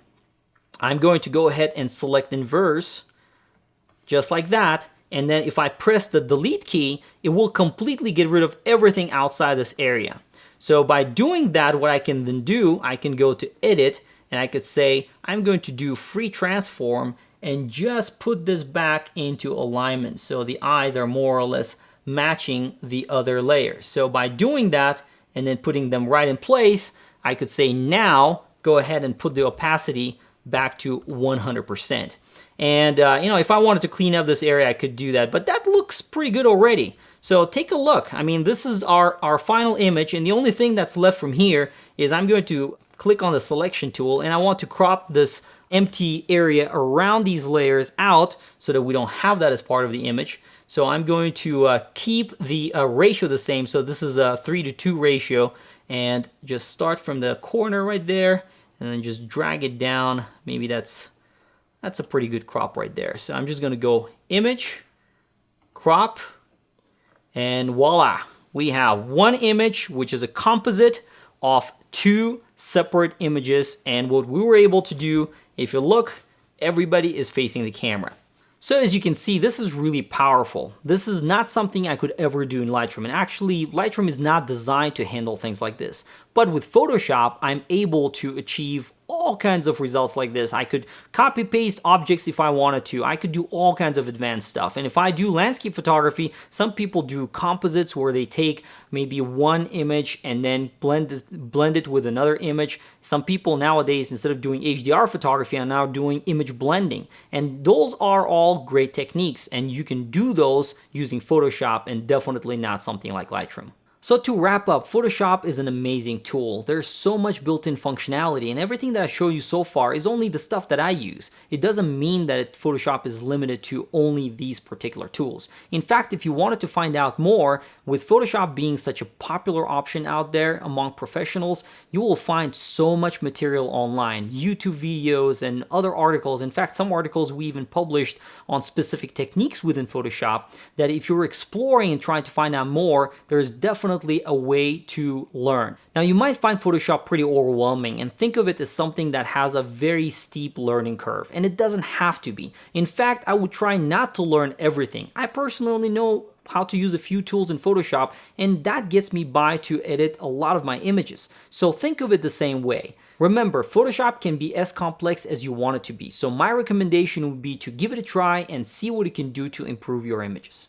I'm going to go ahead and select inverse, just like that. And then if I press the delete key, it will completely get rid of everything outside this area. So by doing that, what I can then do, I can go to edit and I could say, I'm going to do free transform and just put this back into alignment. So the eyes are more or less matching the other layers. So by doing that and then putting them right in place, I could say now go ahead and put the opacity back to 100%. And if I wanted to clean up this area, I could do that, but that looks pretty good already. So take a look. I mean, this is our final image, and the only thing that's left from here is I'm going to click on the selection tool, and I want to crop this empty area around these layers out so that we don't have that as part of the image. So I'm going to keep the ratio the same. So this is a 3:2 ratio, and just start from the corner right there, and then just drag it down. Maybe that's a pretty good crop right there. So I'm just going to go image, crop, and voila. We have one image, which is a composite of two separate images. And what we were able to do, if you look, everybody is facing the camera. So as you can see, this is really powerful. This is not something I could ever do in Lightroom. And actually, Lightroom is not designed to handle things like this. But with Photoshop, I'm able to achieve all kinds of results like this. I could copy paste objects if I wanted to. I could do all kinds of advanced stuff. And if I do landscape photography, some people do composites where they take maybe one image and then blend it with another image. Some people nowadays, instead of doing HDR photography, are now doing image blending. And those are all great techniques, and you can do those using Photoshop and definitely not something like Lightroom. So to wrap up, Photoshop is an amazing tool. There's so much built-in functionality, and everything that I show you so far is only the stuff that I use. It doesn't mean that Photoshop is limited to only these particular tools. In fact, if you wanted to find out more, with Photoshop being such a popular option out there among professionals, you will find so much material online, YouTube videos and other articles. In fact, some articles we even published on specific techniques within Photoshop that if you're exploring and trying to find out more, there's definitely a way to learn. Now, you might find Photoshop pretty overwhelming and think of it as something that has a very steep learning curve, and it doesn't have to be. In fact, I would try not to learn everything. I personally know how to use a few tools in Photoshop, and that gets me by to edit a lot of my images. So think of it the same way. Remember, Photoshop can be as complex as you want it to be. So my recommendation would be to give it a try and see what it can do to improve your images.